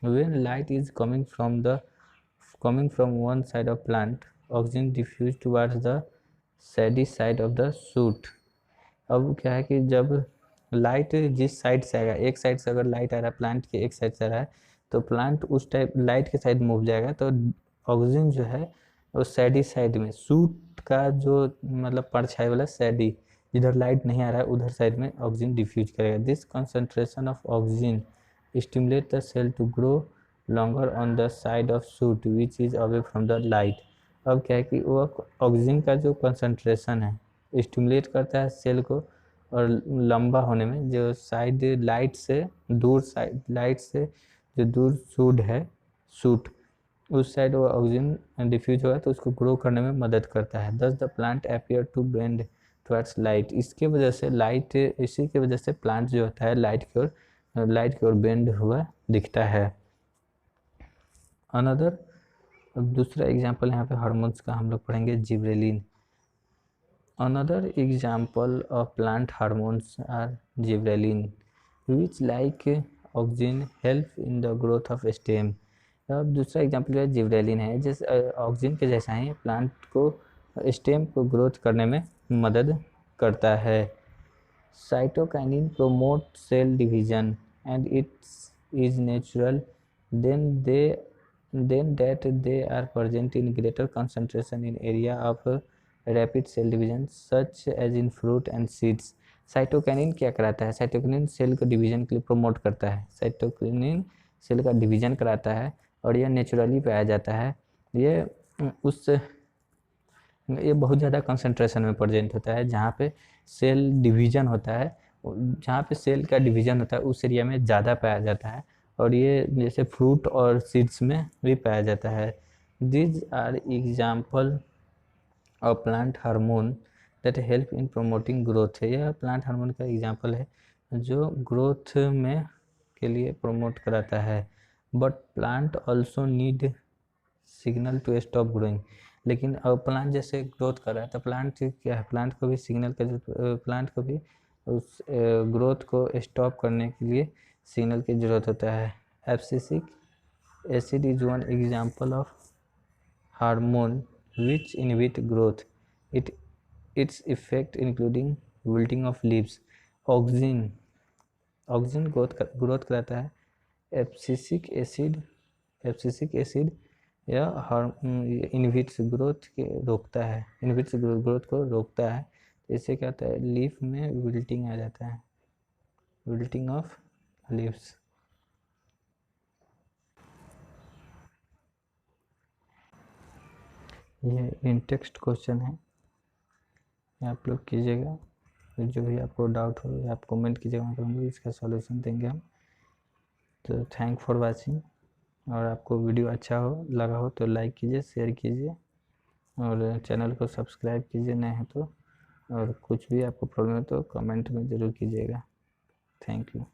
When light is coming from one side of plant, oxygen diffuse towards the shady side of the shoot। अब क्या है कि जब लाइट जिस साइड से आएगा, एक साइड से अगर लाइट आ रहा है प्लांट के एक साइड से आ रहा है, तो प्लांट उस टाइप लाइट के साइड मूव जाएगा, तो ऑक्सीजन जो है वो सैडी साइड में, सूट का जो मतलब परछाई वाला सैडी, जिधर लाइट नहीं आ रहा है उधर साइड में ऑक्सीजन डिफ्यूज करेगा। This concentration of auxin stimulate the cell to grow longer on the side of shoot which is away from the light. अब क्या है कि वो ऑक्सीजन का जो कंसंट्रेशन है स्टिमुलेट करता है सेल को और लंबा होने में, जो साइड लाइट से दूर, साइड लाइट से जो दूर सूट उस साइड वो ऑक्सीजन डिफ्यूज होगा तो उसको ग्रो करने में मदद करता है। Thus the plant appear to bend towards light. इसके वजह से लाइट, इसी की वजह से प्लांट जो होता है लाइट की ओर बेंड हुआ दिखता है। अनदर, अब दूसरा एग्जाम्पल यहाँ पे हार्मोन्स का हम लोग पढ़ेंगे, gibberellin. Another example of plant hormones are gibberellin, which like oxygen help in the growth of stem। अब दूसरा एग्जाम्पल जो है जिब्रेलिन है, जैसे ऑक्सीजन के जैसा ही प्लांट को स्टेम को ग्रोथ करने में मदद करता है। Cytokinin promote cell division and its is natural then that they are present in greater concentration in area of rapid cell division such as in fruit and seeds। Cytokinin क्या कराता है? Cytokinin cell को division के लिए promote करता है। Cytokinin cell का division कराता है और यह नेचुरली पाया जाता है। ये बहुत ज़्यादा कंसंट्रेशन में प्रेजेंट होता है, जहाँ पे सेल डिवीजन होता है, जहाँ पे सेल का डिवीजन होता है उस एरिया में ज़्यादा पाया जाता है, और ये जैसे फ्रूट और सीड्स में भी पाया जाता है। These are example of plant hormone that help in promoting growth. यह प्लांट हार्मोन का एग्जाम्पल है जो ग्रोथ में के लिए प्रोमोट कराता है। But plant also need signal to stop growing. लेकिन अब प्लांट जैसे ग्रोथ कर रहा है तो प्लांट क्या है, प्लांट को भी सिग्नल का प्लांट को भी उस ग्रोथ को स्टॉप करने के लिए सिग्नल की ज़रूरत होता है। Abscisic acid is one example of hormone which inhibit growth. Its effect including wilting of leaves. Oxygen growth कराता है। एब्सिसिक एसिड यह इनहिबिट्स ग्रोथ के रोकता है, इनहिबिट्स ग्रोथ को रोकता है। इससे क्या होता है, लीफ में विल्टिंग आ जाता है, विल्टिंग ऑफ लीव्स। ये इन टेक्स्ट क्वेश्चन है, आप लोग कीजिएगा, जो भी आपको डाउट हो आप कमेंट कीजिएगा, हम लोग इसका सॉल्यूशन देंगे हम। तो थैंक फॉर वाचिंग, और आपको वीडियो अच्छा लगा हो तो लाइक कीजिए, शेयर कीजिए और चैनल को सब्सक्राइब कीजिए नए हैं तो, और कुछ भी आपको प्रॉब्लम है तो कमेंट में ज़रूर कीजिएगा। Thank you.